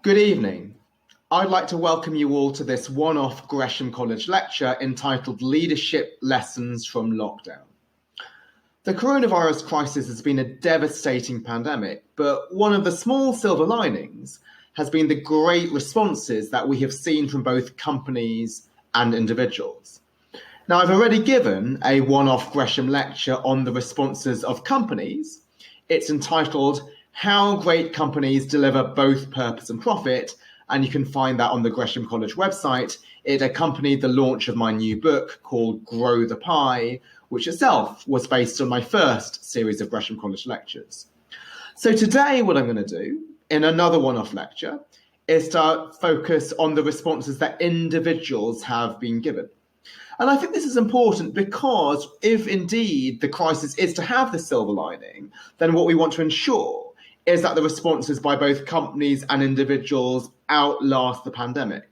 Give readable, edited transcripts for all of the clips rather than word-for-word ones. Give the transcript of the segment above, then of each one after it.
Good evening. I'd like to welcome you all to this one-off Gresham College lecture entitled Leadership Lessons from Lockdown. The coronavirus crisis has been a devastating pandemic, but one of the small silver linings has been the great responses that we have seen from both companies and individuals. Now, I've already given a one-off Gresham lecture on the responses of companies. It's entitled How Great Companies Deliver Both Purpose and Profit, and you can find that on the Gresham College website. It accompanied the launch of my new book called Grow the Pie, which itself was based on my first series of Gresham College lectures. So today what I'm going to do, in another one-off lecture, is to focus on the responses that individuals have been given. And I think this is important because if indeed the crisis is to have the silver lining, then what we want to ensure is that the responses by both companies and individuals outlast the pandemic.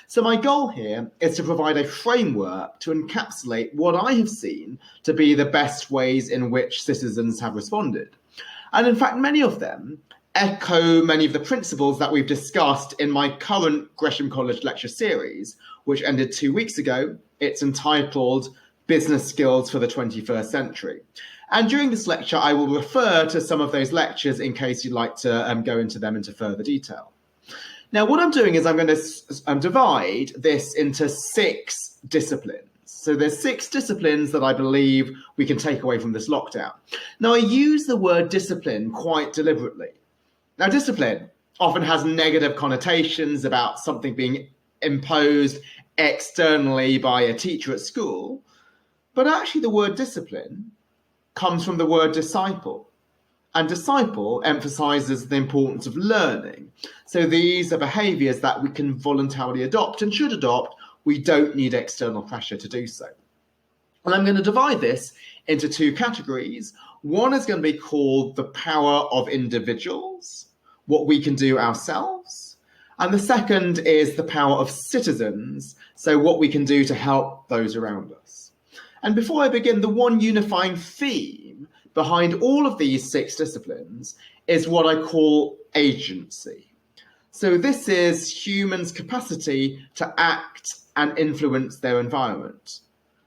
So my goal here is to provide a framework to encapsulate what I have seen to be the best ways in which citizens have responded. And in fact, many of them echo many of the principles that we've discussed in my current Gresham College lecture series, which ended 2 weeks ago. It's entitled Business Skills for the 21st Century. And during this lecture, I will refer to some of those lectures in case you'd like to go into them into further detail. Now, what I'm doing is I'm going to divide this into 6 disciplines. So there's 6 disciplines that I believe we can take away from this lockdown. Now, I use the word discipline quite deliberately. Now, discipline often has negative connotations about something being imposed externally by a teacher at school, but actually the word discipline comes from the word disciple, and disciple emphasizes the importance of learning. So these are behaviors that we can voluntarily adopt and should adopt. We don't need external pressure to do so. And I'm going to divide this into 2 categories. One is going to be called the power of individuals, what we can do ourselves. And the second is the power of citizens, so what we can do to help those around us. And before I begin, the one unifying theme behind all of these 6 disciplines is what I call agency. So this is humans' capacity to act and influence their environment.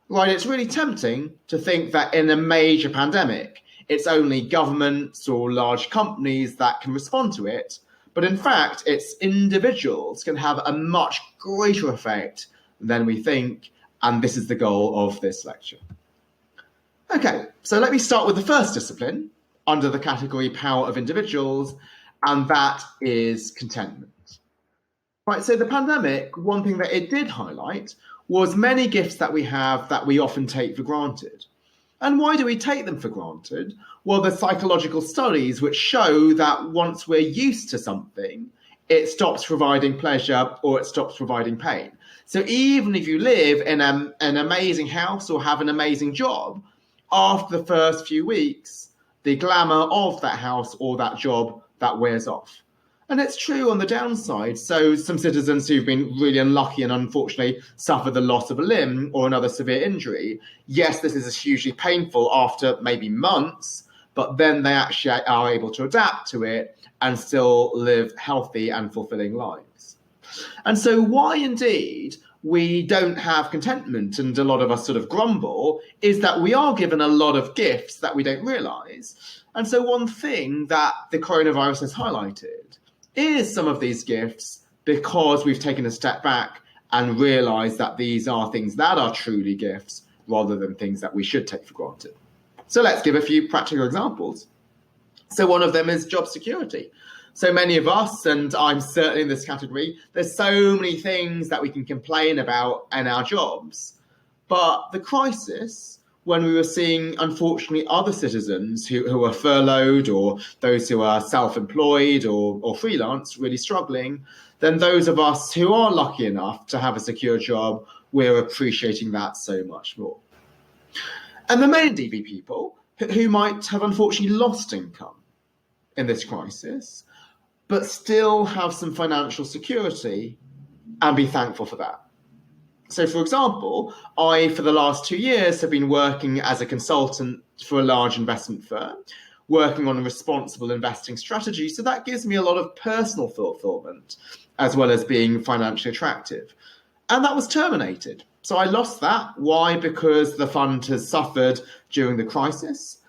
Right, it's really tempting to think that in a major pandemic, it's only governments or large companies that can respond to it. But in fact, it's individuals can have a much greater effect than we think. And this is the goal of this lecture. Okay, so let me start with the first discipline under the category power of individuals, and that is contentment. Right, so the pandemic, one thing that it did highlight was many gifts that we have that we often take for granted. And why do we take them for granted? Well, there's psychological studies which show that once we're used to something, it stops providing pleasure or it stops providing pain. So even if you live in an amazing house or have an amazing job, after the first few weeks, the glamour of that house or that job, that wears off. And it's true on the downside. So some citizens who've been really unlucky and unfortunately suffer the loss of a limb or another severe injury, yes, this is hugely painful after maybe months, but then they actually are able to adapt to it and still live healthy and fulfilling lives. And so why indeed we don't have contentment, and a lot of us sort of grumble, is that we are given a lot of gifts that we don't realize. And so one thing that the coronavirus has highlighted is some of these gifts because we've taken a step back and realized that these are things that are truly gifts rather than things that we should take for granted. So let's give a few practical examples. So one of them is job security. So many of us, and I'm certainly in this category, there's so many things that we can complain about in our jobs. But the crisis, when we were seeing, unfortunately, other citizens who are furloughed or those who are self-employed or freelance really struggling, then those of us who are lucky enough to have a secure job, we're appreciating that so much more. And the main DV people who might have unfortunately lost income in this crisis, but still have some financial security and be thankful for that. So, for example, I, for the last 2 years, have been working as a consultant for a large investment firm working on a responsible investing strategy. So that gives me a lot of personal fulfillment, as well as being financially attractive. And that was terminated. So I lost that. Why? Because the fund has suffered during the crisis.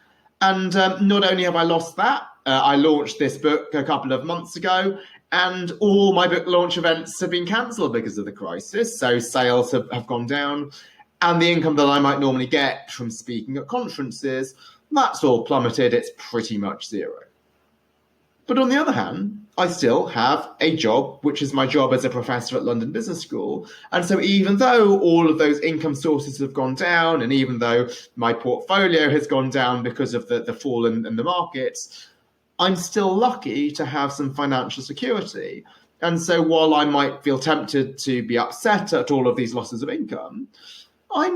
And not only have I lost that, I launched this book a couple of months ago, and all my book launch events have been cancelled because of the crisis. So sales have gone down, and the income that I might normally get from speaking at conferences, that's all plummeted. It's pretty much zero. But on the other hand, I still have a job, which is my job as a professor at London Business School. And so even though all of those income sources have gone down, and even though my portfolio has gone down because of the fall in the markets, I'm still lucky to have some financial security. And so while I might feel tempted to be upset at all of these losses of income, I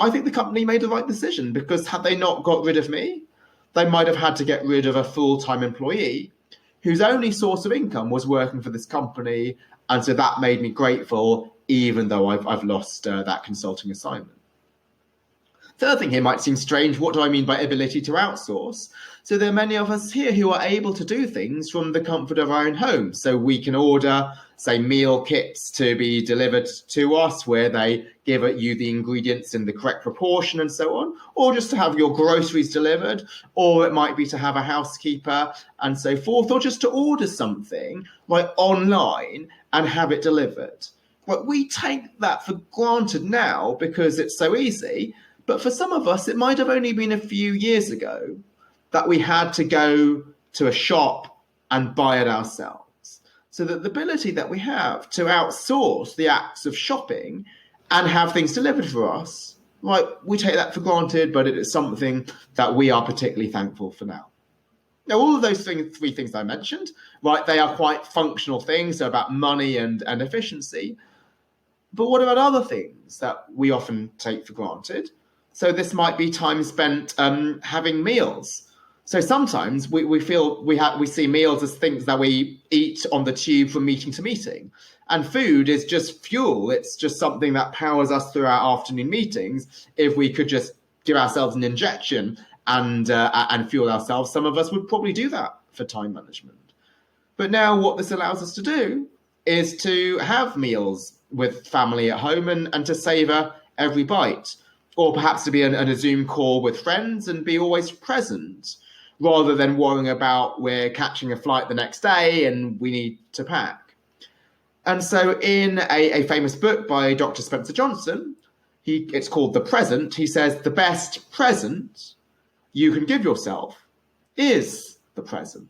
think the company made the right decision, because had they not got rid of me, they might have had to get rid of a full-time employee whose only source of income was working for this company. And so that made me grateful, even though I've lost that consulting assignment. Third thing here might seem strange. What do I mean by ability to outsource? So there are many of us here who are able to do things from the comfort of our own home. So we can order, say, meal kits to be delivered to us, where they give you the ingredients in the correct proportion and so on, or just to have your groceries delivered, or it might be to have a housekeeper and so forth, or just to order something like online and have it delivered. Well, we take that for granted now because it's so easy. But for some of us, it might have only been a few years ago that we had to go to a shop and buy it ourselves. So that the ability that we have to outsource the acts of shopping and have things delivered for us, right, we take that for granted, but it is something that we are particularly thankful for now. Now, all of those three things I mentioned, right, they are quite functional things, so about money and efficiency. But what about other things that we often take for granted? So this might be time spent having meals. So sometimes we feel we see meals as things that we eat on the tube from meeting to meeting. And food is just fuel. It's just something that powers us through our afternoon meetings. If we could just give ourselves an injection and fuel ourselves, some of us would probably do that for time management. But now what this allows us to do is to have meals with family at home and to savor every bite. Or perhaps to be on a Zoom call with friends and be always present, rather than worrying about we're catching a flight the next day and we need to pack. And so in a famous book by Dr. Spencer Johnson, it's called The Present, he says the best present you can give yourself is the present.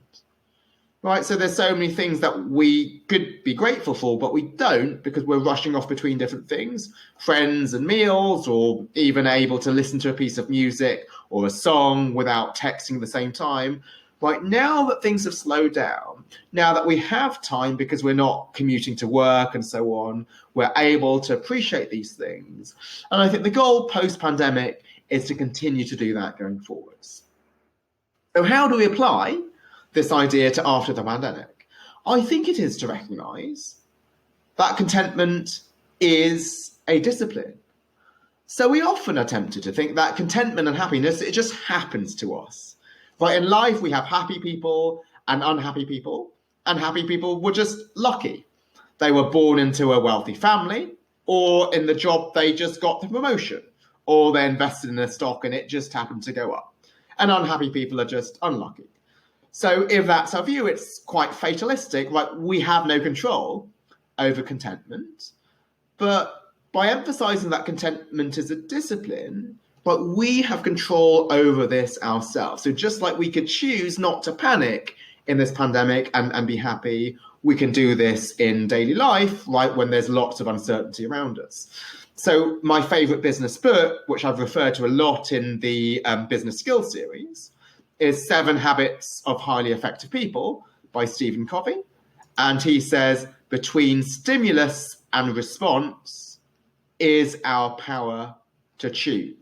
Right, so there's so many things that we could be grateful for, but we don't because we're rushing off between different things, friends and meals, or even able to listen to a piece of music or a song without texting at the same time. Right, now that things have slowed down, now that we have time because we're not commuting to work and so on, we're able to appreciate these things. And I think the goal post-pandemic is to continue to do that going forwards. So how do we apply this idea to after the pandemic? I think it is to recognise that contentment is a discipline. So we often are tempted to think that contentment and happiness, it just happens to us. Right, in life, we have happy people and unhappy people, and happy people were just lucky. They were born into a wealthy family, or in the job they just got the promotion, or they invested in a stock and it just happened to go up. And unhappy people are just unlucky. So if that's our view, it's quite fatalistic. Like, we have no control over contentment. But by emphasizing that contentment is a discipline, but we have control over this ourselves. So just like we could choose not to panic in this pandemic and be happy, we can do this in daily life, right, when there's lots of uncertainty around us. So my favorite business book, which I've referred to a lot in the business skills series, is 7 Habits of Highly Effective People by Stephen Covey. And he says, between stimulus and response is our power to choose.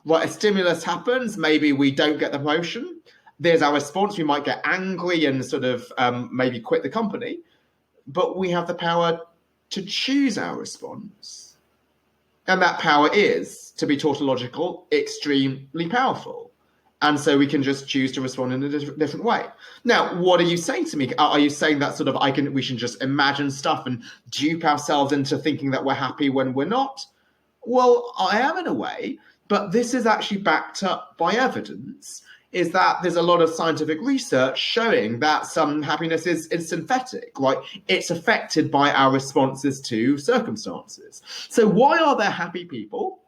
Right, a stimulus happens, maybe we don't get the promotion. There's our response, we might get angry and sort of maybe quit the company. But we have the power to choose our response. And that power is, to be tautological, extremely powerful. And so we can just choose to respond in a different way. Now, what are you saying to me? Are you saying that sort of we should just imagine stuff and dupe ourselves into thinking that we're happy when we're not? Well, I am in a way, but this is actually backed up by evidence, is that there's a lot of scientific research showing that some happiness is synthetic, right? It's affected by our responses to circumstances. So why are there happy people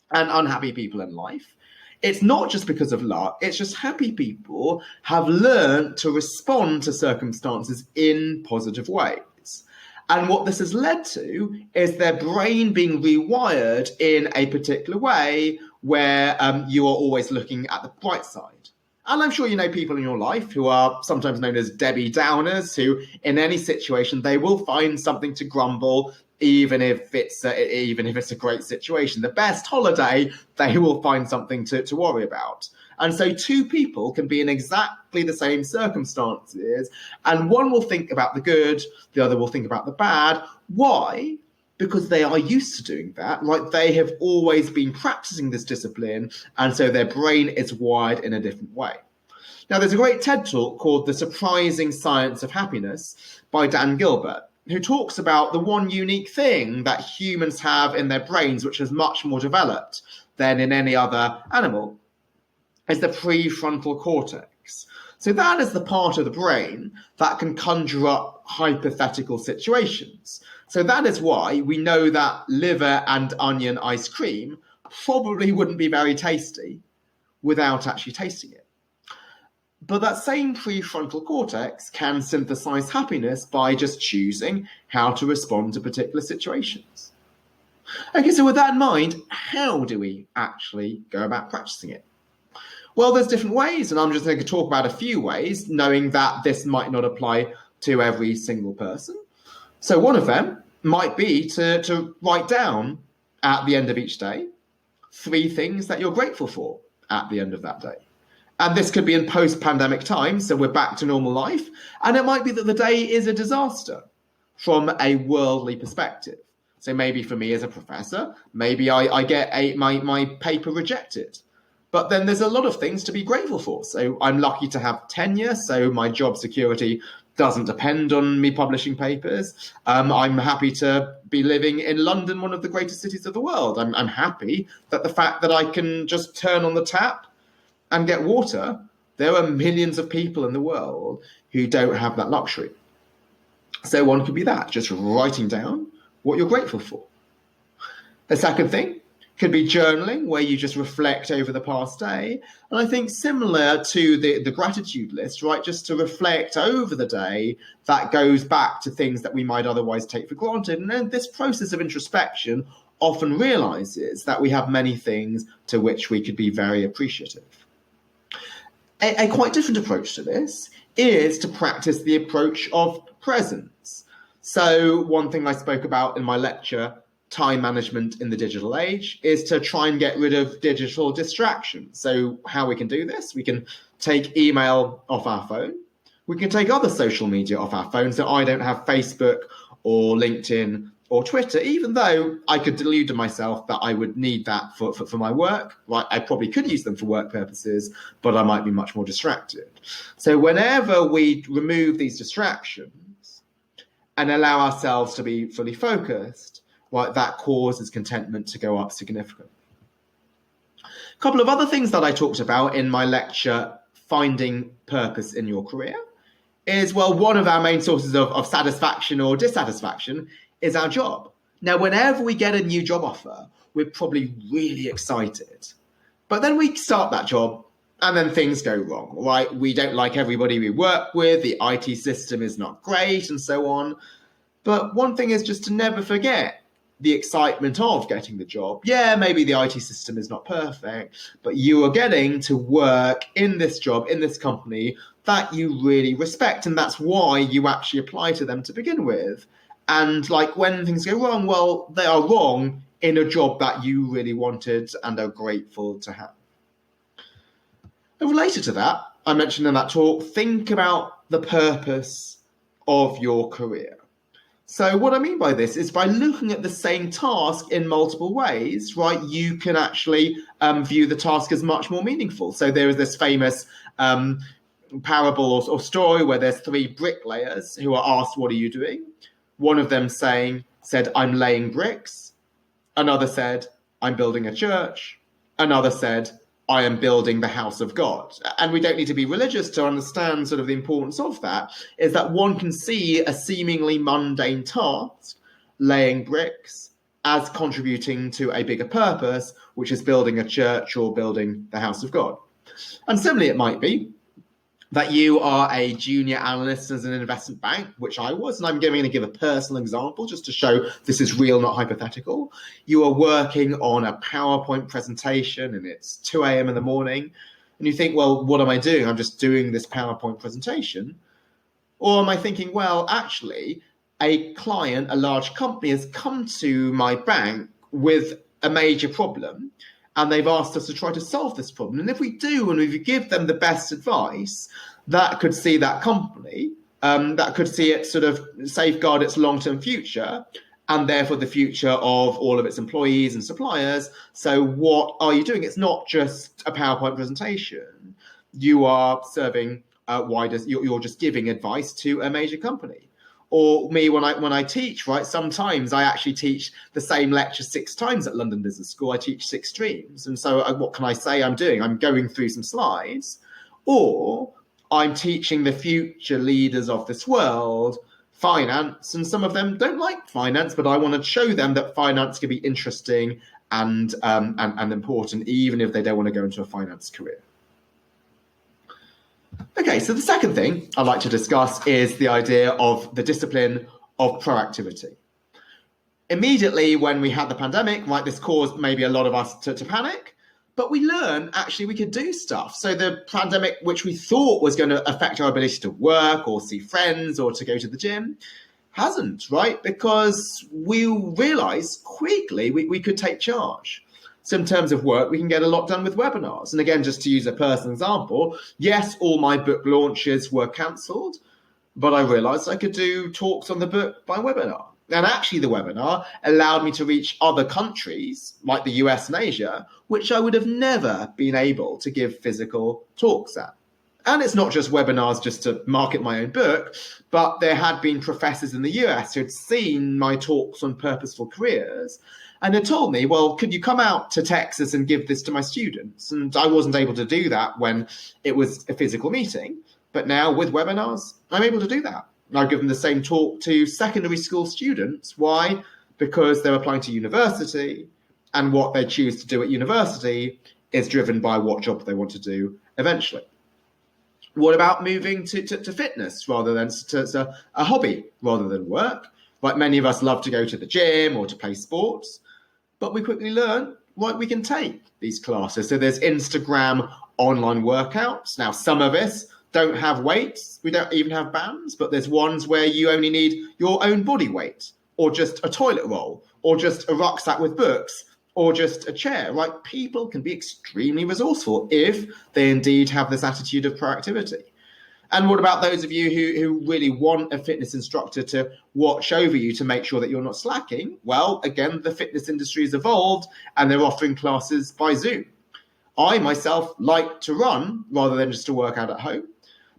and unhappy people in life? It's not just because of luck, it's just happy people have learned to respond to circumstances in positive ways. And what this has led to is their brain being rewired in a particular way where you are always looking at the bright side. And I'm sure you know people in your life who are sometimes known as Debbie Downers, who in any situation, they will find something to grumble, even if it's a great situation. The best holiday, they will find something to worry about. And so two people can be in exactly the same circumstances, and one will think about the good, the other will think about the bad. Why? Because they are used to doing that, right? They have always been practicing this discipline, and so their brain is wired in a different way. Now, there's a great TED talk called The Surprising Science of Happiness by Dan Gilbert, who talks about the one unique thing that humans have in their brains, which is much more developed than in any other animal, is the prefrontal cortex. So that is the part of the brain that can conjure up hypothetical situations. So that is why we know that liver and onion ice cream probably wouldn't be very tasty without actually tasting it. But that same prefrontal cortex can synthesize happiness by just choosing how to respond to particular situations. Okay, so with that in mind, how do we actually go about practicing it? Well, there's different ways, and I'm just going to talk about a few ways, knowing that this might not apply to every single person. So one of them might be to write down at the end of each day 3 things that you're grateful for at the end of that day. And this could be in post-pandemic times, so we're back to normal life. And it might be that the day is a disaster from a worldly perspective. So maybe for me as a professor, maybe I get my paper rejected. But then there's a lot of things to be grateful for. So I'm lucky to have tenure, so my job security doesn't depend on me publishing papers. I'm happy to be living in London, one of the greatest cities of the world. I'm happy that the fact that I can just turn on the tap and get water. There are millions of people in the world who don't have that luxury. So one could be that, just writing down what you're grateful for. The second thing could be journaling, where you just reflect over the past day. And I think similar to the gratitude list, right, just to reflect over the day, that goes back to things that we might otherwise take for granted. And then this process of introspection often realizes that we have many things to which we could be very appreciative. A quite different approach to this is to practice the approach of presence. So one thing I spoke about in my lecture, Time Management in the Digital Age, is to try and get rid of digital distractions. So how we can do this, we can take email off our phone. We can take other social media off our phone. So I don't have Facebook or LinkedIn or Twitter, even though I could delude to myself that I would need that for my work. Right? I probably could use them for work purposes, but I might be much more distracted. So whenever we remove these distractions and allow ourselves to be fully focused, right, that causes contentment to go up significantly. A couple of other things that I talked about in my lecture, Finding Purpose in Your Career, is, well, one of our main sources of satisfaction or dissatisfaction is our job. Now, whenever we get a new job offer, we're probably really excited. But then we start that job and then things go wrong, right? We don't like everybody we work with, the IT system is not great, and so on. But one thing is just to never forget the excitement of getting the job. Yeah, maybe the IT system is not perfect, but you are getting to work in this job, in this company that you really respect. And that's why you actually apply to them to begin with. And like when things go wrong, well, they are wrong in a job that you really wanted and are grateful to have. And related to that, I mentioned in that talk, think about the purpose of your career. So what I mean by this is by looking at the same task in multiple ways, right, you can actually view the task as much more meaningful. So there is this famous parable or story where there's three bricklayers who are asked, what are you doing? One of them said, I'm laying bricks. Another said, I'm building a church. Another said, I am building the house of God. And we don't need to be religious to understand sort of the importance of that, is that one can see a seemingly mundane task, laying bricks, as contributing to a bigger purpose, which is building a church or building the house of God. And similarly, it might be that you are a junior analyst as an investment bank, which I was, and I'm going to give a personal example just to show this is real, not hypothetical. You are working on a PowerPoint presentation and it's 2 a.m. in the morning, and you think, well, what am I doing? I'm just doing this PowerPoint presentation. Or am I thinking, well, actually, a client, a large company has come to my bank with a major problem, and they've asked us to try to solve this problem. And if we do, and if we give them the best advice, that could see that company, that could see it sort of safeguard its long-term future, and therefore the future of all of its employees and suppliers. So what are you doing? It's not just a PowerPoint presentation. You are serving you're just giving advice to a major company. Or me, when I teach, right, sometimes I actually teach the same lecture 6 times at London Business School. I teach 6 streams. And so what can I say I'm doing? I'm going through some slides, or I'm teaching the future leaders of this world finance, and some of them don't like finance, but I want to show them that finance can be interesting and important, even if they don't want to go into a finance career. Okay, so the second thing I'd like to discuss is the idea of the discipline of proactivity. Immediately when we had the pandemic, right, this caused maybe a lot of us to panic, but we learned actually we could do stuff. So the pandemic, which we thought was going to affect our ability to work or see friends or to go to the gym, hasn't, right? Because we realized quickly we could take charge. So in terms of work, we can get a lot done with webinars. And again, just to use a personal example, yes, all my book launches were cancelled, but I realized I could do talks on the book by webinar. And actually the webinar allowed me to reach other countries like the US and Asia, which I would have never been able to give physical talks at. And it's not just webinars just to market my own book, but there had been professors in the US who had seen my talks on purposeful careers and had told me, well, could you come out to Texas and give this to my students? And I wasn't able to do that when it was a physical meeting. But now with webinars, I'm able to do that. I've given the same talk to secondary school students. Why? Because they're applying to university, and what they choose to do at university is driven by what job they want to do eventually. What about moving to fitness rather than to a hobby rather than work? Like many of us love to go to the gym or to play sports, but we quickly learn, right, we can take these classes. So there's Instagram online workouts. Now, some of us don't have weights. We don't even have bands, but there's ones where you only need your own body weight, or just a toilet roll, or just a rucksack with books, or just a chair, right? People can be extremely resourceful if they indeed have this attitude of proactivity. And what about those of you who really want a fitness instructor to watch over you to make sure that you're not slacking? Well, again, the fitness industry has evolved and they're offering classes by Zoom. I myself like to run rather than just to work out at home.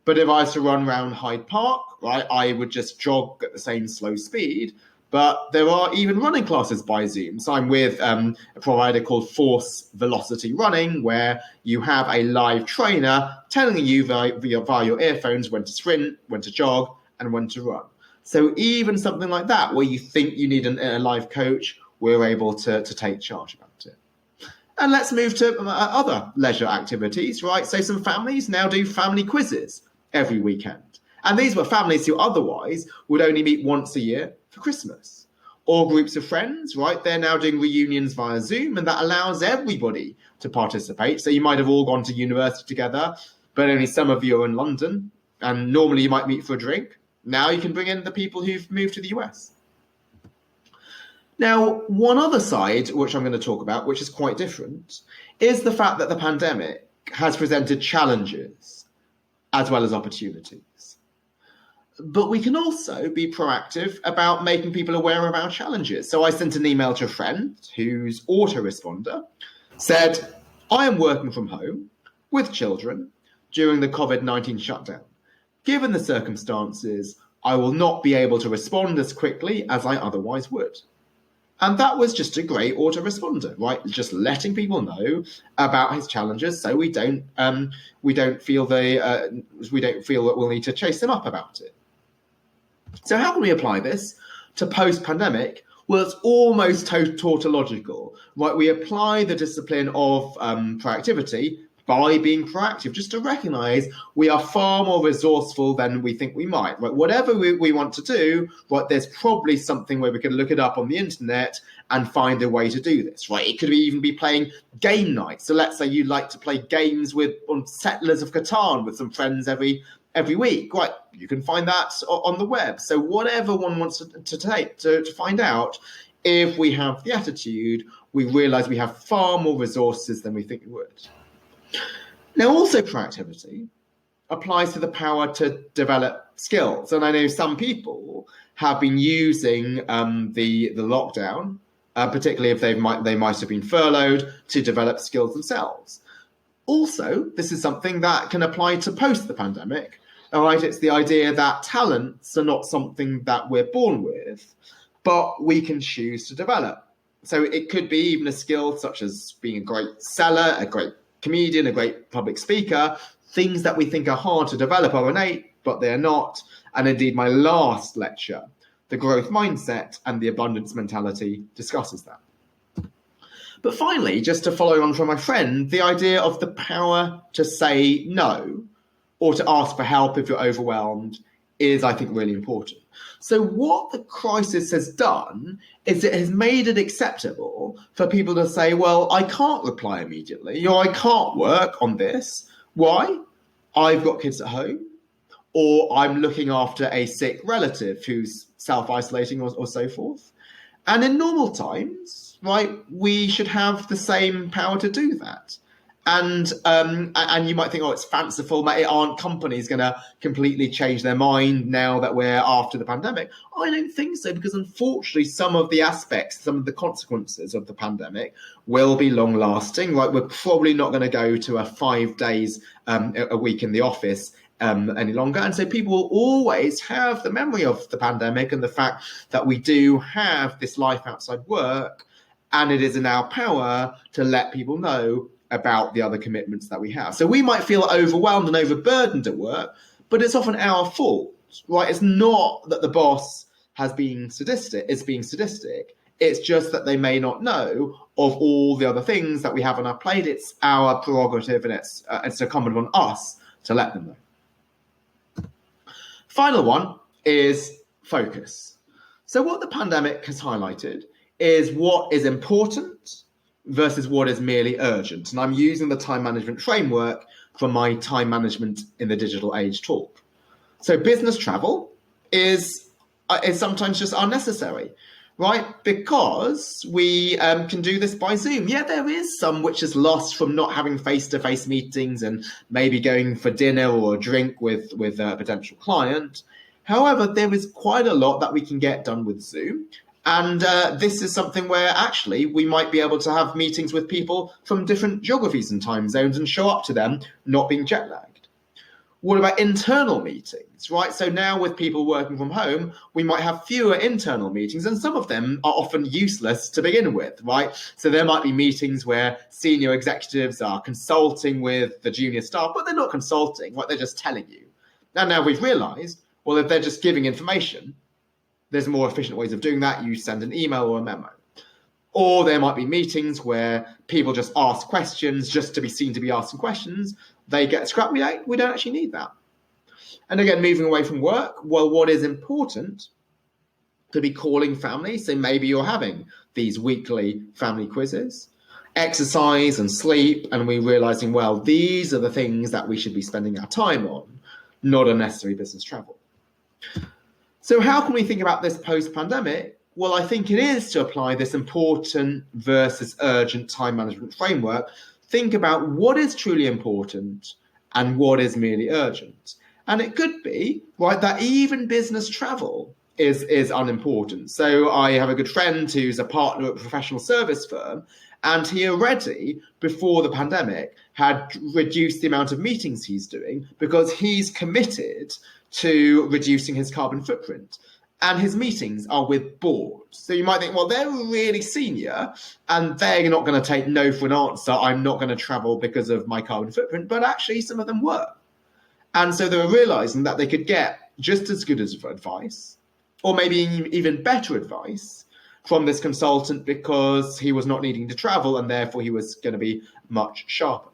But if I was to run around Hyde Park, right, I would just jog at the same slow speed. But there are even running classes by Zoom. So I'm with a provider called Force Velocity Running, where you have a live trainer telling you via your earphones when to sprint, when to jog, and when to run. So even something like that, where you think you need a live coach, we're able to take charge about it. And let's move to other leisure activities, right? So some families now do family quizzes every weekend. And these were families who otherwise would only meet once a year for Christmas. Or groups of friends, right? They're now doing reunions via Zoom, and that allows everybody to participate. So you might have all gone to university together, but only some of you are in London, and normally you might meet for a drink. Now you can bring in the people who've moved to the US. Now, one other side, which I'm going to talk about, which is quite different, is the fact that the pandemic has presented challenges as well as opportunities. But we can also be proactive about making people aware of our challenges. So I sent an email to a friend whose autoresponder said, I am working from home with children during the COVID-19 shutdown. Given the circumstances, I will not be able to respond as quickly as I otherwise would. And that was just a great autoresponder, right? Just letting people know about his challenges, so we don't feel that we'll need to chase them up about it. So how can we apply this to post-pandemic? Well, it's almost tautological, right? We apply the discipline of proactivity by being proactive, just to recognize we are far more resourceful than we think we might, right? Whatever we want to do, right, there's probably something where we can look it up on the internet and find a way to do this, right? It could even be playing game night. So let's say you like to play games on Settlers of Catan with some friends every week, right? You can find that on the web. So whatever one wants to take to find out, if we have the attitude, we realize we have far more resources than we think we would. Now, also proactivity applies to the power to develop skills. And I know some people have been using the lockdown, particularly if they might have been furloughed, to develop skills themselves. Also, this is something that can apply to post the pandemic. All right, it's the idea that talents are not something that we're born with, but we can choose to develop. So it could be even a skill such as being a great seller, a great comedian, a great public speaker. Things that we think are hard to develop are innate, but they're not. And indeed, my last lecture, The Growth Mindset and the Abundance Mentality, discusses that. But finally, just to follow on from my friend, the idea of the power to say no or to ask for help if you're overwhelmed is, I think, really important. So what the crisis has done is it has made it acceptable for people to say, well, I can't reply immediately, or I can't work on this. Why? I've got kids at home, or I'm looking after a sick relative who's self-isolating or so forth. And in normal times, right, we should have the same power to do that. And you might think, oh, it's fanciful. Aren't companies going to completely change their mind now that we're after the pandemic? I don't think so, because unfortunately, some of the aspects, some of the consequences of the pandemic will be long lasting. Right, we're probably not going to go to a 5 days a week in the office any longer. And so people will always have the memory of the pandemic and the fact that we do have this life outside work, and it is in our power to let people know about the other commitments that we have. So we might feel overwhelmed and overburdened at work, but it's often our fault, right? It's not that the boss is being sadistic. It's just that they may not know of all the other things that we have on our plate. It's our prerogative, and it's incumbent on us to let them know. Final one is focus. So what the pandemic has highlighted is what is important versus what is merely urgent. And I'm using the time management framework for my time management in the digital age talk. So business travel is sometimes just unnecessary, right? Because we can do this by Zoom. Yeah, there is some which is lost from not having face-to-face meetings and maybe going for dinner or a drink with a potential client. However, there is quite a lot that we can get done with Zoom. And this is something where actually we might be able to have meetings with people from different geographies and time zones and show up to them not being jet lagged. What about internal meetings, right? So now with people working from home, we might have fewer internal meetings, and some of them are often useless to begin with, right? So there might be meetings where senior executives are consulting with the junior staff, but they're not consulting, right? They're just telling you. And now we've realized, well, if they're just giving information, there's more efficient ways of doing that. You send an email or a memo. Or there might be meetings where people just ask questions just to be seen to be asking questions. They get scrapped. We don't actually need that. And again, moving away from work, well, what is important could be calling family. So maybe you're having these weekly family quizzes, exercise and sleep, and we're realizing, well, these are the things that we should be spending our time on, not unnecessary business travel. So how can we think about this post-pandemic? Well, I think it is to apply this important versus urgent time management framework. Think about what is truly important and what is merely urgent. And it could be, right, that even business travel is unimportant. So I have a good friend who's a partner at a professional service firm, and he already, before the pandemic, had reduced the amount of meetings he's doing because he's committed to reducing his carbon footprint. And his meetings are with boards. So you might think, well, they're really senior and they're not going to take no for an answer. I'm not going to travel because of my carbon footprint. But actually, some of them were. And so they were realizing that they could get just as good as advice, or maybe even better advice from this consultant because he was not needing to travel and therefore he was going to be much sharper.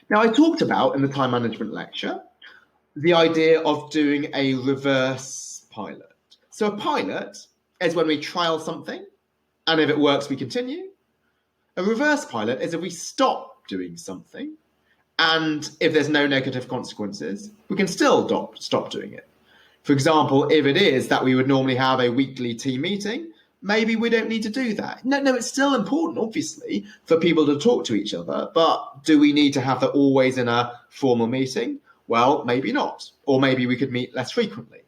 Now, I talked about in the time management lecture the idea of doing a reverse pilot. So a pilot is when we trial something, and if it works, we continue. A reverse pilot is if we stop doing something, and if there's no negative consequences, we can still stop doing it. For example, if it is that we would normally have a weekly team meeting, maybe we don't need to do that. No, it's still important, obviously, for people to talk to each other, but do we need to have that always in a formal meeting? Well, maybe not. Or maybe we could meet less frequently.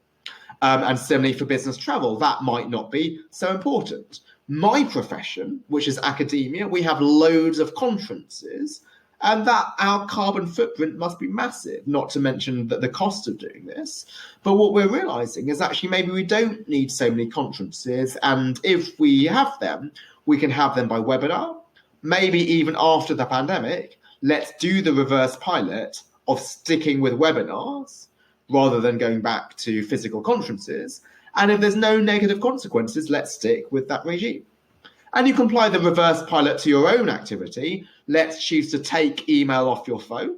And similarly for business travel, that might not be so important. My profession, which is academia, we have loads of conferences, and that our carbon footprint must be massive, not to mention that the cost of doing this. But what we're realizing is actually maybe we don't need so many conferences, and if we have them, we can have them by webinar. Maybe even after the pandemic, let's do the reverse pilot of sticking with webinars rather than going back to physical conferences. And if there's no negative consequences, let's stick with that regime. And you can apply the reverse pilot to your own activity. Let's choose to take email off your phone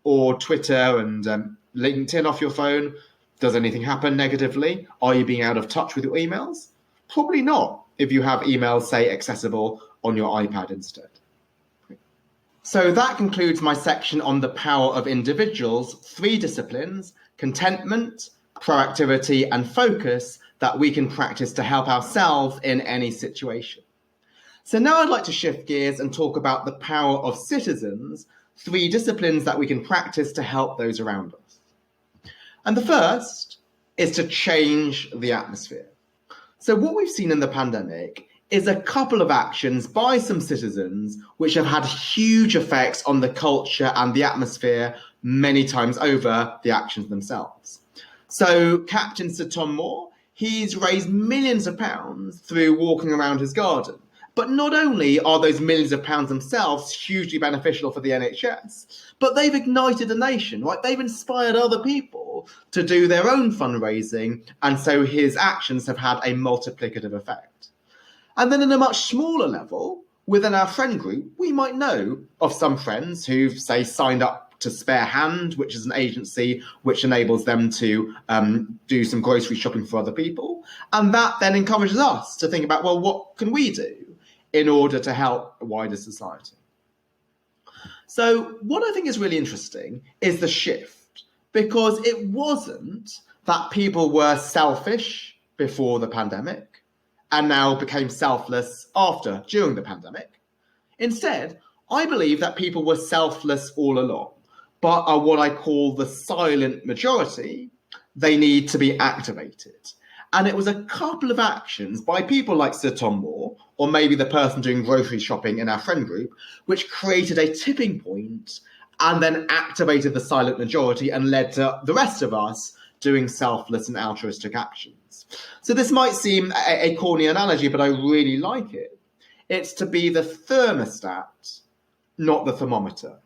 or Twitter and LinkedIn off your phone. Does anything happen negatively? Are you being out of touch with your emails? Probably not if you have emails, say, accessible on your iPad instead. So that concludes my section on the power of individuals, 3 disciplines: contentment, proactivity, and focus that we can practice to help ourselves in any situation. So now I'd like to shift gears and talk about the power of citizens, 3 disciplines that we can practice to help those around us. And the first is to change the atmosphere. So what we've seen in the pandemic is a couple of actions by some citizens which have had huge effects on the culture and the atmosphere many times over the actions themselves. So Captain Sir Tom Moore, he's raised millions of pounds through walking around his garden. But not only are those millions of pounds themselves hugely beneficial for the NHS, but they've ignited a nation, right? They've inspired other people to do their own fundraising, and so his actions have had a multiplicative effect. And then in a much smaller level, within our friend group, we might know of some friends who've, say, signed up to Spare Hand, which is an agency which enables them to do some grocery shopping for other people. And that then encourages us to think about, well, what can we do in order to help a wider society? So what I think is really interesting is the shift, because it wasn't that people were selfish before the pandemic and now became selfless during the pandemic. Instead, I believe that people were selfless all along, but are what I call the silent majority. They need to be activated. And it was a couple of actions by people like Sir Tom Moore, or maybe the person doing grocery shopping in our friend group, which created a tipping point and then activated the silent majority and led to the rest of us doing selfless and altruistic actions. So this might seem a corny analogy, but I really like it. It's to be the thermostat, not the thermometer,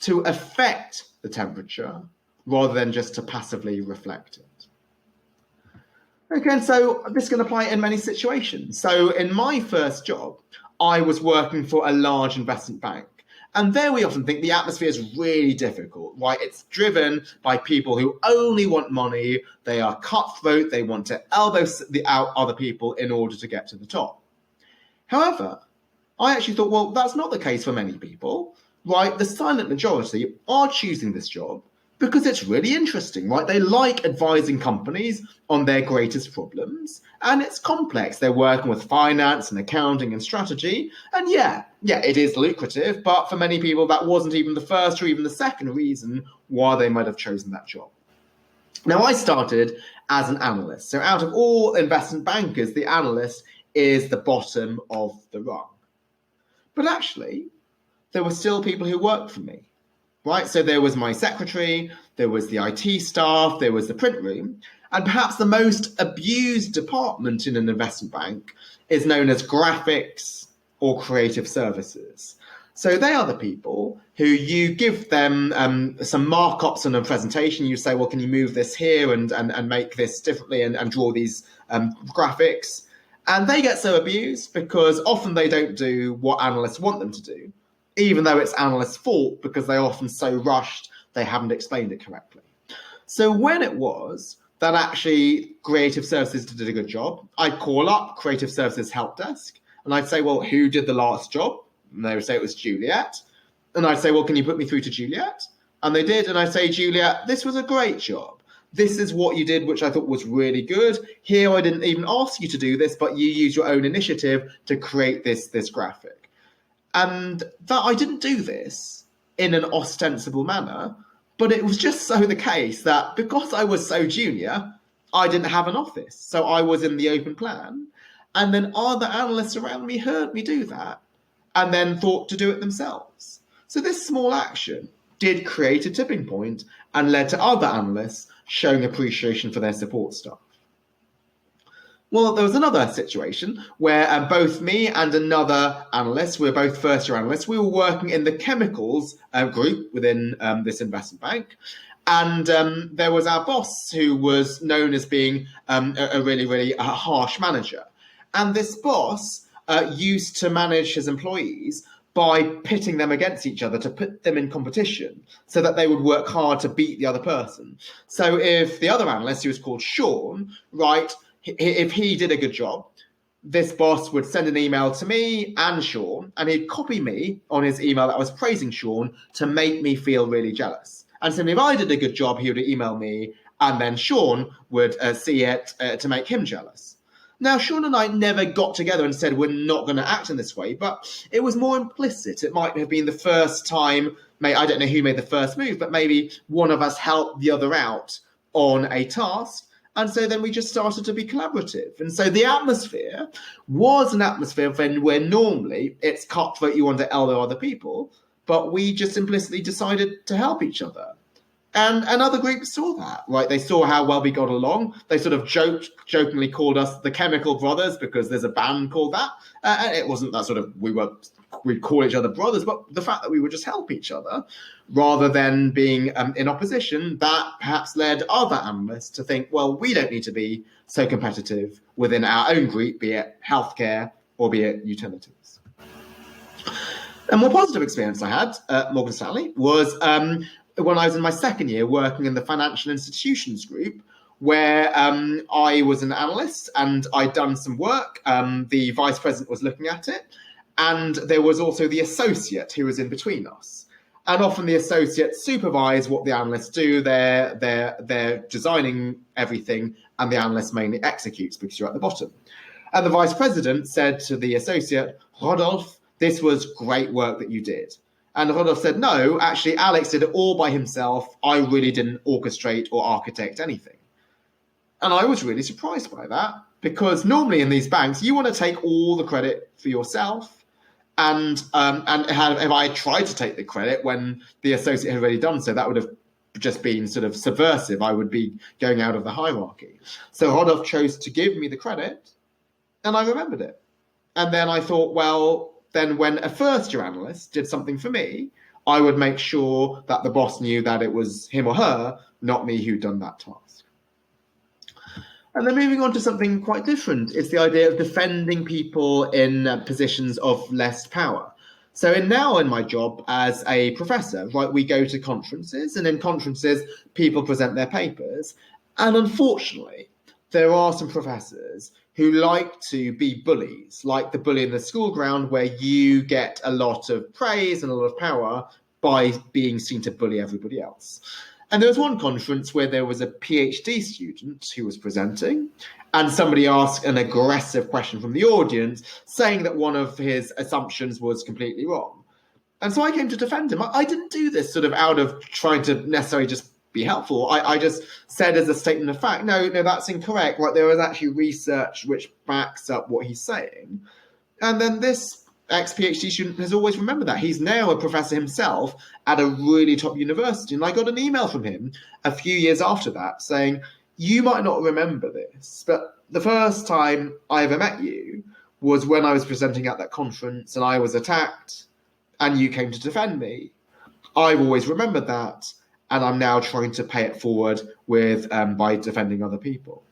to affect the temperature rather than just to passively reflect it. Okay, and so this can apply in many situations. So in my first job, I was working for a large investment bank. And there we often think the atmosphere is really difficult, right? It's driven by people who only want money. They are cutthroat. They want to elbow out other people in order to get to the top. However, I actually thought, well, that's not the case for many people, right? The silent majority are choosing this job because it's really interesting, right? They like advising companies on their greatest problems, and it's complex. They're working with finance and accounting and strategy, and yeah, it is lucrative, but for many people, that wasn't even the first or even the second reason why they might have chosen that job. Now, I started as an analyst. So out of all investment bankers, the analyst is the bottom of the rung. But actually, there were still people who worked for me, right? So there was my secretary, there was the IT staff, there was the print room, and perhaps the most abused department in an investment bank is known as graphics or creative services. So they are the people who you give them some markups on a presentation. You say, well, can you move this here and make this differently and draw these graphics? And they get so abused because often they don't do what analysts want them to do, even though it's analysts' fault because they're often so rushed they haven't explained it correctly. So when it was that actually creative services did a good job, I'd call up creative services help desk and I'd say, well, who did the last job? And they would say it was Juliet. And I'd say, well, can you put me through to Juliet? And they did. And I'd say, Juliet, this was a great job. This is what you did, which I thought was really good. Here, I didn't even ask you to do this, but you used your own initiative to create this graphic. And that I didn't do this in an ostensible manner, but it was just so the case that because I was so junior, I didn't have an office. So I was in the open plan. And then other analysts around me heard me do that and then thought to do it themselves. So this small action did create a tipping point and led to other analysts showing appreciation for their support staff. Well, there was another situation where both me and another analyst, we were both first-year analysts, we were working in the chemicals group within this investment bank. And there was our boss who was known as being a really harsh manager. And this boss used to manage his employees by pitting them against each other to put them in competition so that they would work hard to beat the other person. So if the other analyst, who was called Sean, right, if he did a good job, this boss would send an email to me and Sean, and he'd copy me on his email that I was praising Sean to make me feel really jealous. And so if I did a good job, he would email me, and then Sean would see it to make him jealous. Now, Sean and I never got together and said we're not going to act in this way, but it was more implicit. It might have been the first time, I don't know who made the first move, but maybe one of us helped the other out on a task. And so then we just started to be collaborative. And so the atmosphere was an atmosphere where normally it's cutthroat, you want to elbow other people, but we just implicitly decided to help each other. And other groups saw that, right? They saw how well we got along. They sort of jokingly called us the Chemical Brothers because there's a band called that. And it wasn't that sort of we'd call each other brothers, but the fact that we would just help each other rather than being in opposition, that perhaps led other analysts to think, well, we don't need to be so competitive within our own group, be it healthcare or be it utilities. A more positive experience I had at Morgan Stanley was when I was in my second year working in the financial institutions group, where I was an analyst and I'd done some work. The vice president was looking at it, and there was also the associate who was in between us. And often the associates supervise what the analysts do. They're designing everything, and the analyst mainly executes because you're at the bottom. And the vice president said to the associate, Rodolphe, this was great work that you did. And Rodolphe said, no, actually, Alex did it all by himself. I really didn't orchestrate or architect anything. And I was really surprised by that, because normally in these banks, you want to take all the credit for yourself. And if I tried to take the credit when the associate had already done so, that would have just been sort of subversive. I would be going out of the hierarchy. So Rodolphe chose to give me the credit, and I remembered it. And then I thought, well, then when a first-year analyst did something for me, I would make sure that the boss knew that it was him or her, not me, who'd done that task. And then moving on to something quite different, it's the idea of defending people in positions of less power. So now in my job as a professor, right, we go to conferences, and in conferences, people present their papers. And unfortunately, there are some professors who like to be bullies, like the bully in the school ground, where you get a lot of praise and a lot of power by being seen to bully everybody else. And there was one conference where there was a PhD student who was presenting, and somebody asked an aggressive question from the audience, saying that one of his assumptions was completely wrong. And so I came to defend him. I didn't do this sort of out of trying to necessarily just be helpful. I just said as a statement of fact, no, that's incorrect. Like, there is actually research which backs up what he's saying. And then this ex-PhD student has always remembered that. He's now a professor himself at a really top university. And I got an email from him a few years after that saying, you might not remember this, but the first time I ever met you was when I was presenting at that conference and I was attacked and you came to defend me. I've always remembered that, and I'm now trying to pay it forward with by defending other people.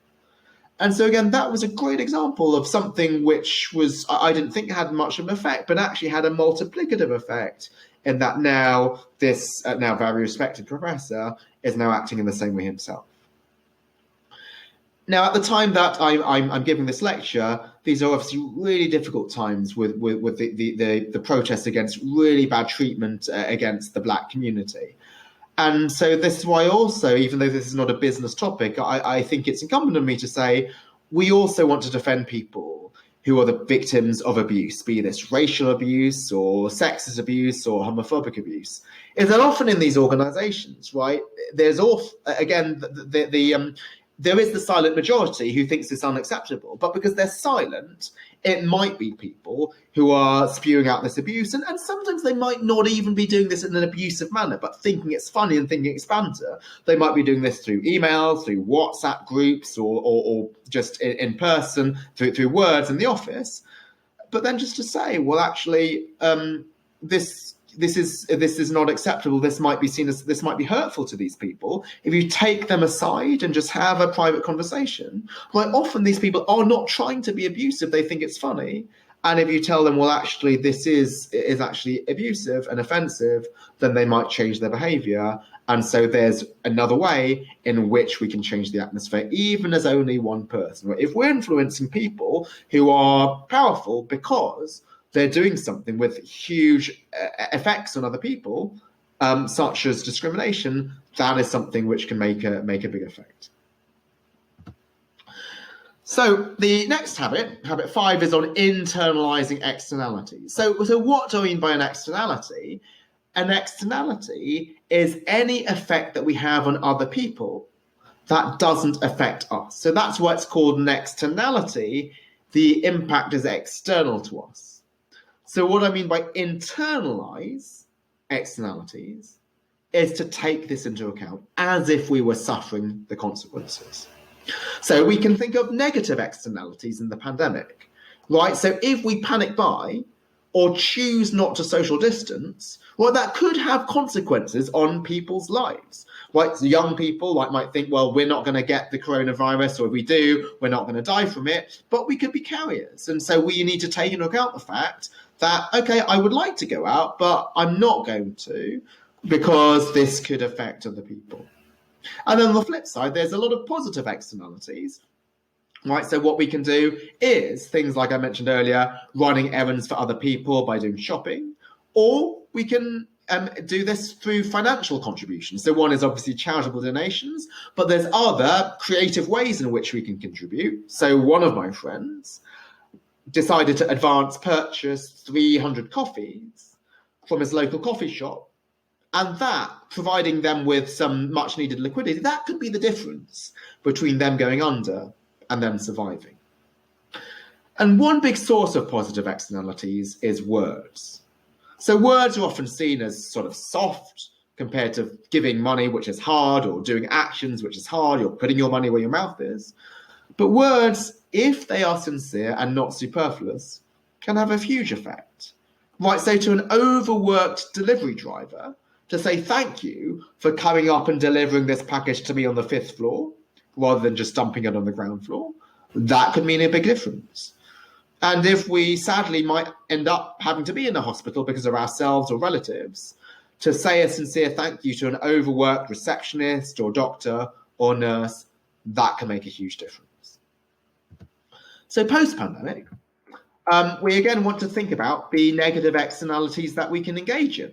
And so again, that was a great example of something which was, I didn't think had much of an effect, but actually had a multiplicative effect in that now this now very respected professor is now acting in the same way himself. Now, at the time that I'm giving this lecture, these are obviously really difficult times with the protests against really bad treatment against the Black community. And so this is why also, even though this is not a business topic, I think it's incumbent on me to say we also want to defend people who are the victims of abuse, be this racial abuse or sexist abuse or homophobic abuse. Is that often in these organizations, right? There's again, there is the silent majority who thinks it's unacceptable, but because they're silent, it might be people who are spewing out this abuse, and sometimes they might not even be doing this in an abusive manner, but thinking it's funny and thinking it's banter. They might be doing this through emails, through WhatsApp groups, or just in person, through words in the office. But then just to say, well, actually, this is not acceptable. This might be hurtful to these people. If you take them aside and just have a private conversation, like often these people are not trying to be abusive. They think it's funny. And if you tell them, well, actually, this is actually abusive and offensive, then they might change their behavior. And so there's another way in which we can change the atmosphere, even as only one person. If we're influencing people who are powerful because they're doing something with huge effects on other people, such as discrimination, that is something which can make a big effect. So the next habit 5, is on internalizing externalities. So what do I mean by an externality? An externality is any effect that we have on other people that doesn't affect us. So that's why it's called an externality. The impact is external to us. So what I mean by internalize externalities is to take this into account as if we were suffering the consequences. So we can think of negative externalities in the pandemic, right? So if we panic buy or choose not to social distance, well, that could have consequences on people's lives. Right? So young people might think, well, we're not going to get the coronavirus, or if we do, we're not going to die from it, but we could be carriers. And so we need to take into account the fact that, okay, I would like to go out, but I'm not going to because this could affect other people. And then on the flip side, there's a lot of positive externalities. Right, so what we can do is things like I mentioned earlier, running errands for other people by doing shopping, or we can do this through financial contributions. So one is obviously charitable donations, but there's other creative ways in which we can contribute. So one of my friends decided to advance purchase 300 coffees from his local coffee shop, and that, providing them with some much needed liquidity, that could be the difference between them going under and them surviving. And one big source of positive externalities is words. So words are often seen as sort of soft compared to giving money, which is hard, or doing actions, which is hard. You're putting your money where your mouth is. But words, if they are sincere and not superfluous, can have a huge effect. Right, so to an overworked delivery driver, to say thank you for coming up and delivering this package to me on the 5th floor, rather than just dumping it on the ground floor, that could mean a big difference. And if we sadly might end up having to be in a hospital because of ourselves or relatives, to say a sincere thank you to an overworked receptionist or doctor or nurse, that can make a huge difference. So post-pandemic, we again want to think about the negative externalities that we can engage in.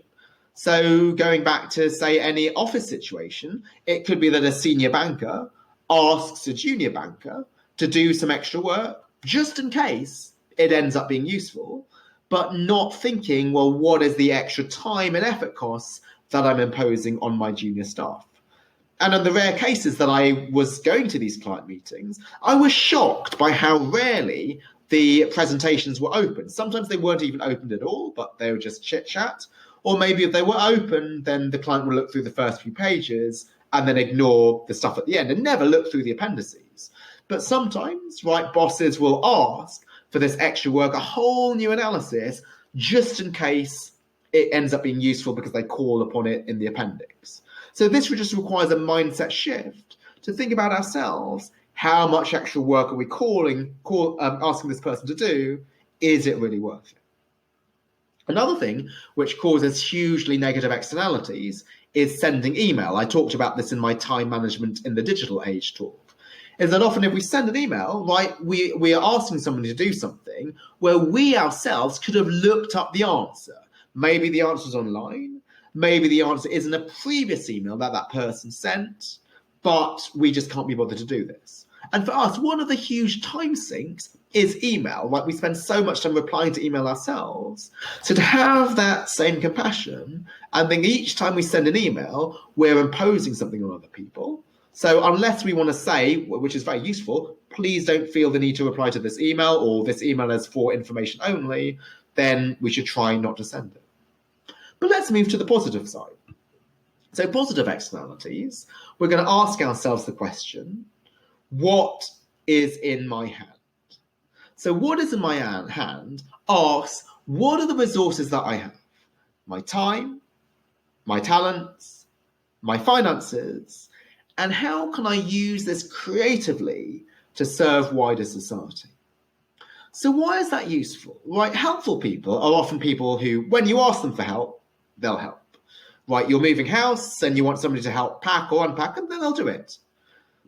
So going back to, say, any office situation, it could be that a senior banker asks a junior banker to do some extra work just in case it ends up being useful, but not thinking, well, what is the extra time and effort costs that I'm imposing on my junior staff? And in the rare cases that I was going to these client meetings, I was shocked by how rarely the presentations were open. Sometimes they weren't even opened at all, but they were just chit chat. Or maybe if they were open, then the client would look through the first few pages and then ignore the stuff at the end and never look through the appendices. But sometimes, right, bosses will ask for this extra work, a whole new analysis, just in case it ends up being useful because they call upon it in the appendix. So this just requires a mindset shift to think about ourselves. How much extra work are we asking this person to do? Is it really worth it? Another thing which causes hugely negative externalities is sending email. I talked about this in my time management in the digital age talk. Is that often if we send an email, right, we are asking somebody to do something where we ourselves could have looked up the answer. Maybe the answer's online. Maybe the answer is in a previous email that person sent, but we just can't be bothered to do this. And for us, one of the huge time sinks is email. Like we spend so much time replying to email ourselves. So to have that same compassion and think each time we send an email, we're imposing something on other people. So unless we want to say, which is very useful, please don't feel the need to reply to this email or this email is for information only, then we should try not to send it. But let's move to the positive side. So positive externalities, we're going to ask ourselves the question, what is in my hand? So what is in my hand asks, what are the resources that I have? My time, my talents, my finances, and how can I use this creatively to serve wider society? So why is that useful? Right, helpful people are often people who, when you ask them for help, they'll help. Right, you're moving house and you want somebody to help pack or unpack, and then they'll do it.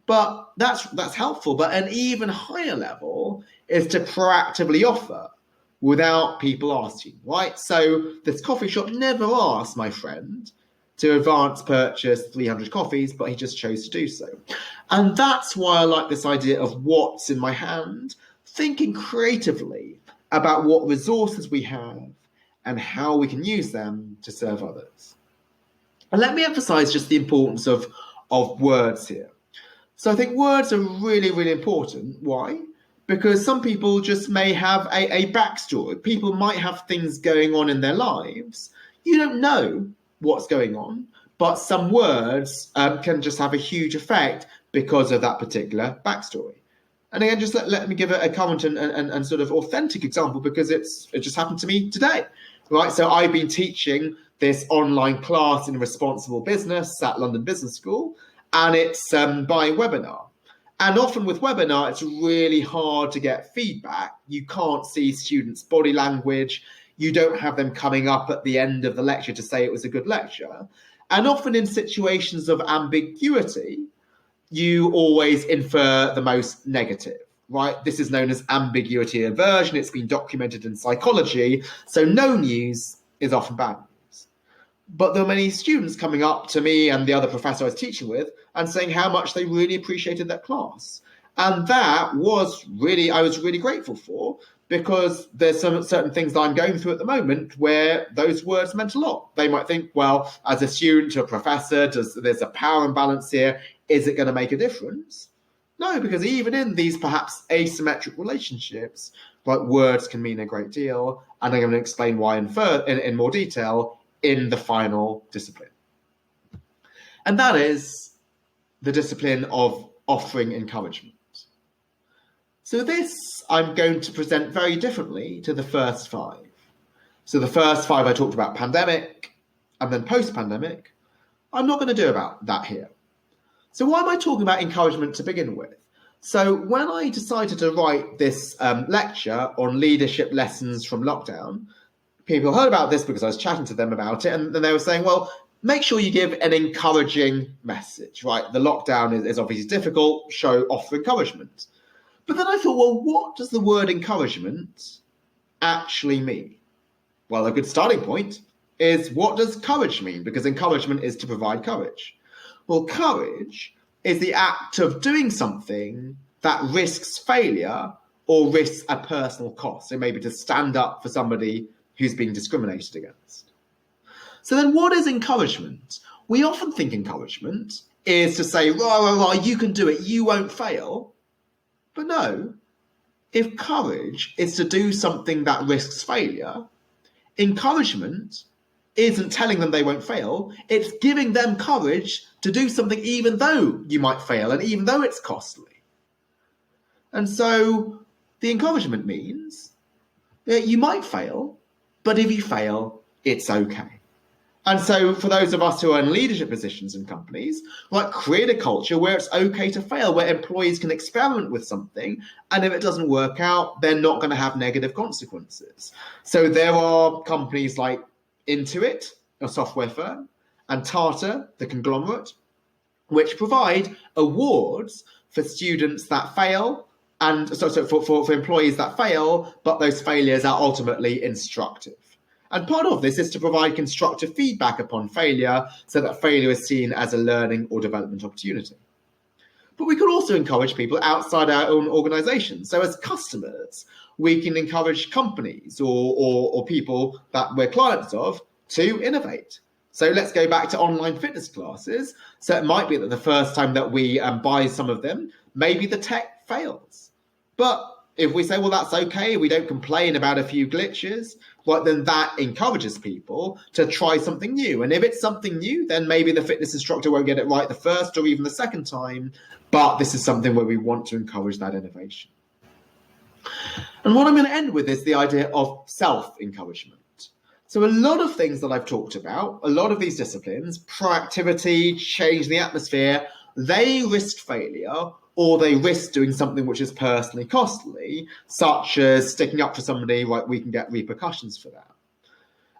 But that's helpful. But an even higher level is to proactively offer without people asking, right? So this coffee shop never asked my friend to advance purchase 300 coffees, but he just chose to do so. And that's why I like this idea of what's in my hand, thinking creatively about what resources we have and how we can use them to serve others. And let me emphasize just the importance of words here. So I think words are really, really important. Why? Because some people just may have a backstory. People might have things going on in their lives. You don't know what's going on, but some words can just have a huge effect because of that particular backstory. And again, just let me give a current and sort of authentic example because it just happened to me today. Right, so I've been teaching this online class in responsible business at London Business School, and it's by webinar. And often with webinar, it's really hard to get feedback. You can't see students' body language. You don't have them coming up at the end of the lecture to say it was a good lecture. And often in situations of ambiguity, you always infer the most negative. Right, this is known as ambiguity aversion. It's been documented in psychology. So no news is often bad news. But there are many students coming up to me and the other professor I was teaching with and saying how much they really appreciated that class. And that was really, I was really grateful for because there's some certain things that I'm going through at the moment where those words meant a lot. They might think, well, as a student or a professor, there's a power imbalance here. Is it going to make a difference? No, because even in these perhaps asymmetric relationships, like words can mean a great deal, and I'm going to explain why in more detail in the final discipline. And that is the discipline of offering encouragement. So this I'm going to present very differently to the first 5. So the first 5 I talked about pandemic and then post-pandemic. I'm not going to do about that here. So why am I talking about encouragement to begin with? So when I decided to write this lecture on leadership lessons from lockdown, people heard about this because I was chatting to them about it, and then they were saying, well, make sure you give an encouraging message, right? The lockdown is obviously difficult, offer encouragement. But then I thought, well, what does the word encouragement actually mean? Well, a good starting point is what does courage mean? Because encouragement is to provide courage. Well, courage is the act of doing something that risks failure or risks a personal cost. So maybe to stand up for somebody who's being discriminated against. So then what is encouragement? We often think encouragement is to say, rah, you can do it, you won't fail. But no, if courage is to do something that risks failure, encouragement isn't telling them they won't fail, it's giving them courage to do something even though you might fail and even though it's costly. And so the encouragement means that you might fail, but if you fail, it's okay. And so for those of us who are in leadership positions in companies, like, create a culture where it's okay to fail, where employees can experiment with something, and if it doesn't work out, they're not going to have negative consequences. So there are companies like Intuit, a software firm, and Tata, the conglomerate, which provide awards for students that fail, and so for employees that fail, but those failures are ultimately instructive. And part of this is to provide constructive feedback upon failure so that failure is seen as a learning or development opportunity. But we could also encourage people outside our own organizations. So as customers, we can encourage companies or people that we're clients of to innovate. So let's go back to online fitness classes. So it might be that the first time that we buy some of them, maybe the tech fails. But if we say, well, that's okay, we don't complain about a few glitches, well, then that encourages people to try something new. And if it's something new, then maybe the fitness instructor won't get it right the first or even the second time, but this is something where we want to encourage that innovation. And what I'm going to end with is the idea of self-encouragement. So a lot of things that I've talked about, a lot of these disciplines, proactivity, change the atmosphere, they risk failure, or they risk doing something which is personally costly, such as sticking up for somebody, right? We can get repercussions for that.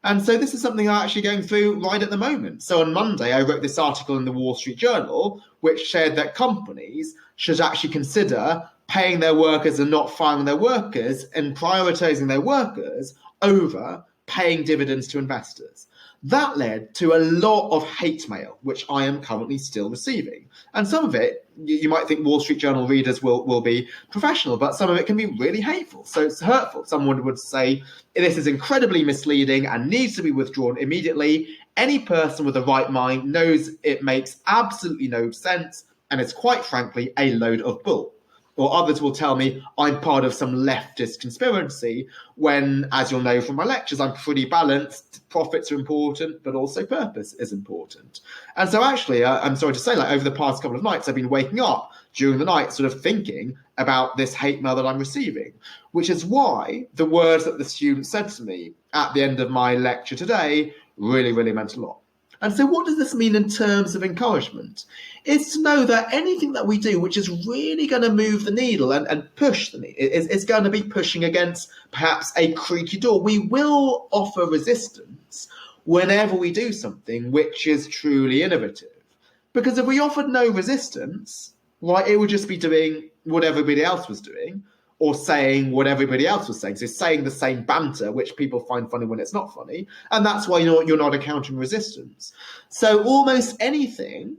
And so this is something I'm actually going through right at the moment. So on Monday, I wrote this article in the Wall Street Journal, which said that companies should actually consider paying their workers and not firing their workers and prioritizing their workers over paying dividends to investors. That led to a lot of hate mail, which I am currently still receiving. And some of it, you might think Wall Street Journal readers will be professional, but some of it can be really hateful. So it's hurtful. Someone would say, this is incredibly misleading and needs to be withdrawn immediately. Any person with a right mind knows it makes absolutely no sense and it's quite frankly a load of bull. Or others will tell me I'm part of some leftist conspiracy when, as you'll know from my lectures, I'm pretty balanced. Profits are important, but also purpose is important. And so actually, I'm sorry to say, like, over the past couple of nights, I've been waking up during the night sort of thinking about this hate mail that I'm receiving, which is why the words that the student said to me at the end of my lecture today really, really meant a lot. And so what does this mean in terms of encouragement? It's to know that anything that we do which is really going to move the needle and push the needle, is going to be pushing against perhaps a creaky door. We will offer resistance whenever we do something which is truly innovative. Because if we offered no resistance, right, it would just be doing what everybody else was doing, or saying what everybody else was saying. So saying the same banter, which people find funny when it's not funny. And that's why you're not encountering resistance. So almost anything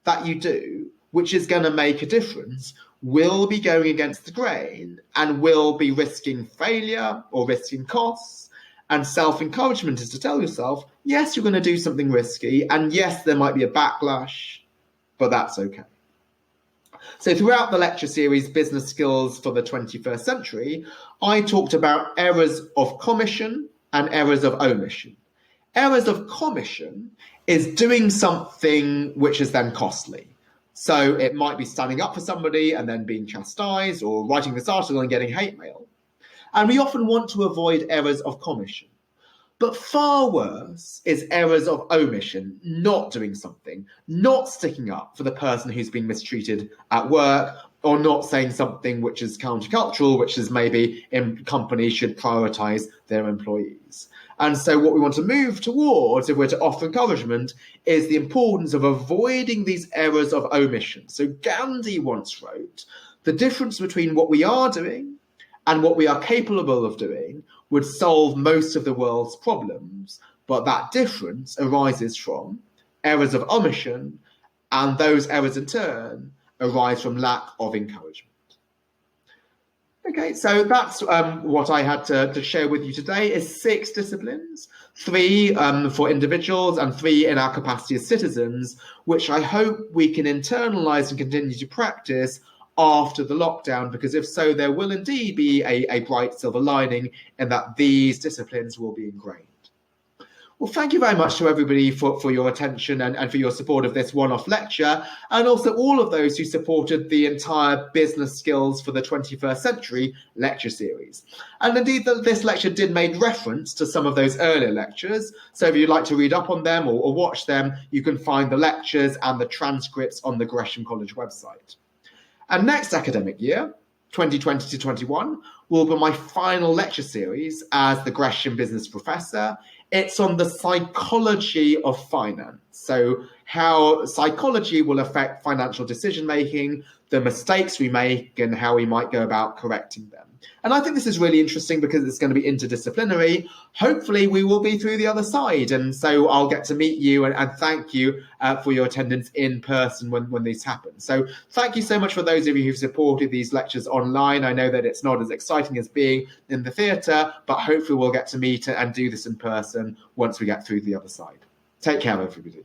that you do, which is going to make a difference, will be going against the grain and will be risking failure or risking costs. And self-encouragement is to tell yourself, yes, you're going to do something risky. And yes, there might be a backlash, but that's okay. So throughout the lecture series, Business Skills for the 21st Century, I talked about errors of commission and errors of omission. Errors of commission is doing something which is then costly. So it might be standing up for somebody and then being chastised, or writing this article and getting hate mail. And we often want to avoid errors of commission. But far worse is errors of omission, not doing something, not sticking up for the person who's been mistreated at work, or not saying something which is countercultural, which is maybe companies should prioritize their employees. And so what we want to move towards, if we're to offer encouragement, is the importance of avoiding these errors of omission. So Gandhi once wrote, the difference between what we are doing and what we are capable of doing would solve most of the world's problems, but that difference arises from errors of omission, and those errors in turn arise from lack of encouragement. Okay, so that's what I had to share with you today is 6 disciplines, 3 for individuals and 3 in our capacity as citizens, which I hope we can internalise and continue to practice after the lockdown, because if so, there will indeed be a bright silver lining in that these disciplines will be ingrained. Well, thank you very much to everybody for your attention and for your support of this one-off lecture, and also all of those who supported the entire Business Skills for the 21st Century lecture series. And indeed, this lecture did make reference to some of those earlier lectures, so if you'd like to read up on them or watch them, you can find the lectures and the transcripts on the Gresham College website. And next academic year, 2020 to 21, will be my final lecture series as the Gresham Business Professor. It's on the psychology of finance. So how psychology will affect financial decision making, the mistakes we make, and how we might go about correcting them. And I think this is really interesting because it's going to be interdisciplinary. Hopefully we will be through the other side. And so I'll get to meet you and thank you for your attendance in person when these happen. So thank you so much for those of you who've supported these lectures online. I know that it's not as exciting as being in the theatre, but hopefully we'll get to meet and do this in person once we get through the other side. Take care, everybody.